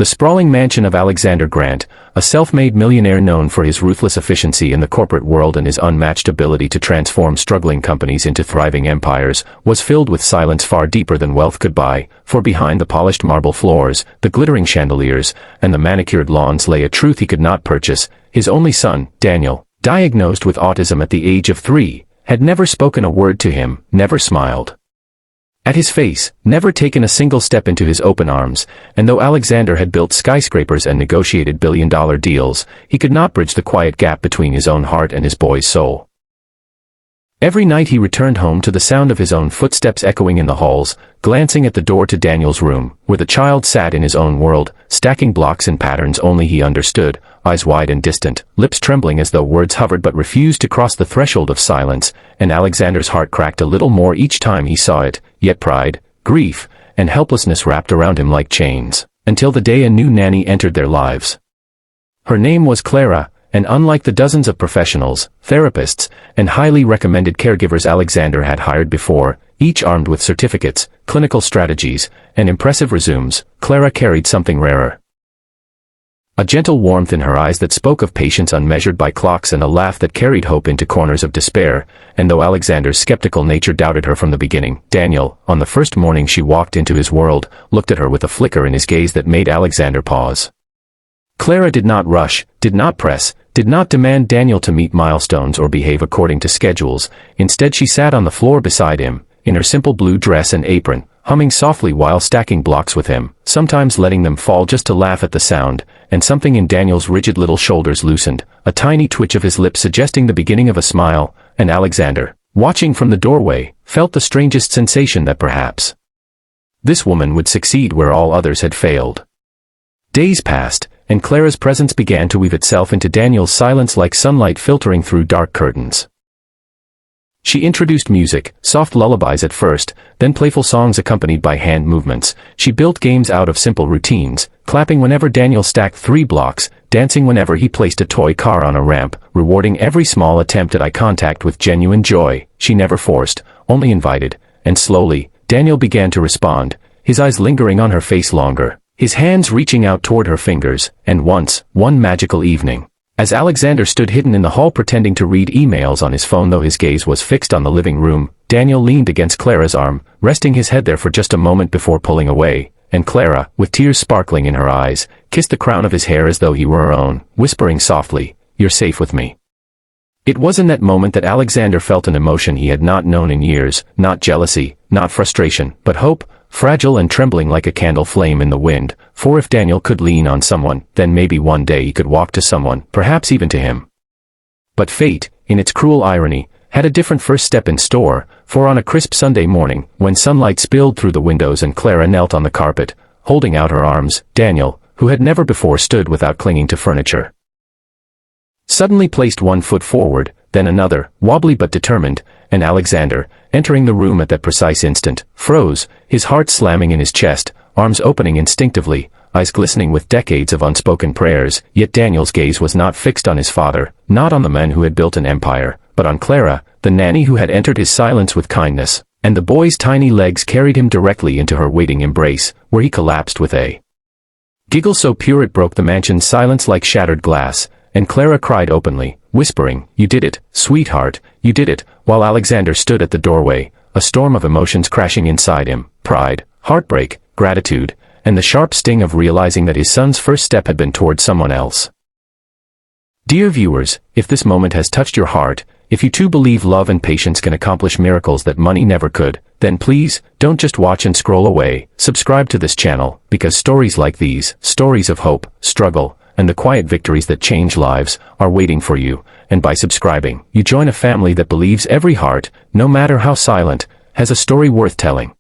The sprawling mansion of Alexander Grant, a self-made millionaire known for his ruthless efficiency in the corporate world and his unmatched ability to transform struggling companies into thriving empires, was filled with silence far deeper than wealth could buy, for behind the polished marble floors, the glittering chandeliers, and the manicured lawns lay a truth he could not purchase. His only son, Daniel, diagnosed with autism at the age of 3, had never spoken a word to him, never smiled at his face, never taken a single step into his open arms, and though Alexander had built skyscrapers and negotiated billion-dollar deals, he could not bridge the quiet gap between his own heart and his boy's soul. Every night he returned home to the sound of his own footsteps echoing in the halls, glancing at the door to Daniel's room, where the child sat in his own world, stacking blocks in patterns only he understood, eyes wide and distant, lips trembling as though words hovered but refused to cross the threshold of silence, and Alexander's heart cracked a little more each time he saw it, yet pride, grief, and helplessness wrapped around him like chains, until the day a new nanny entered their lives. Her name was Clara, and unlike the dozens of professionals, therapists, and highly recommended caregivers Alexander had hired before, each armed with certificates, clinical strategies, and impressive resumes, Clara carried something rarer. A gentle warmth in her eyes that spoke of patience unmeasured by clocks and a laugh that carried hope into corners of despair, and though Alexander's skeptical nature doubted her from the beginning, Daniel, on the first morning she walked into his world, looked at her with a flicker in his gaze that made Alexander pause. Clara did not rush, did not press, did not demand Daniel to meet milestones or behave according to schedules. Instead she sat on the floor beside him, in her simple blue dress and apron, humming softly while stacking blocks with him, sometimes letting them fall just to laugh at the sound, and something in Daniel's rigid little shoulders loosened, a tiny twitch of his lips suggesting the beginning of a smile, and Alexander, watching from the doorway, felt the strangest sensation that perhaps this woman would succeed where all others had failed. Days passed, and Clara's presence began to weave itself into Daniel's silence like sunlight filtering through dark curtains. She introduced music, soft lullabies at first, then playful songs accompanied by hand movements. She built games out of simple routines, clapping whenever Daniel stacked 3 blocks, dancing whenever he placed a toy car on a ramp, rewarding every small attempt at eye contact with genuine joy. She never forced, only invited, and slowly, Daniel began to respond, his eyes lingering on her face longer, his hands reaching out toward her fingers, and once, one magical evening, as Alexander stood hidden in the hall pretending to read emails on his phone though his gaze was fixed on the living room, Daniel leaned against Clara's arm, resting his head there for just a moment before pulling away, and Clara, with tears sparkling in her eyes, kissed the crown of his hair as though he were her own, whispering softly, "You're safe with me." It was in that moment that Alexander felt an emotion he had not known in years, not jealousy, not frustration, but hope, fragile and trembling like a candle flame in the wind, for if Daniel could lean on someone, then maybe one day he could walk to someone, perhaps even to him. But fate, in its cruel irony, had a different first step in store, for on a crisp Sunday morning, when sunlight spilled through the windows and Clara knelt on the carpet, holding out her arms, Daniel, who had never before stood without clinging to furniture, suddenly placed one foot forward, then another, wobbly but determined, and Alexander, entering the room at that precise instant, froze, his heart slamming in his chest, arms opening instinctively, eyes glistening with decades of unspoken prayers. Yet Daniel's gaze was not fixed on his father, not on the man who had built an empire, but on Clara, the nanny who had entered his silence with kindness, and the boy's tiny legs carried him directly into her waiting embrace, where he collapsed with a giggle so pure it broke the mansion's silence like shattered glass, and Clara cried openly, whispering, "You did it, sweetheart, you did it," while Alexander stood at the doorway, a storm of emotions crashing inside him, pride, heartbreak, gratitude, and the sharp sting of realizing that his son's first step had been toward someone else. Dear viewers, if this moment has touched your heart, if you too believe love and patience can accomplish miracles that money never could, then please, don't just watch and scroll away, subscribe to this channel, because stories like these, stories of hope, struggle, and the quiet victories that change lives, are waiting for you, and by subscribing, you join a family that believes every heart, no matter how silent, has a story worth telling.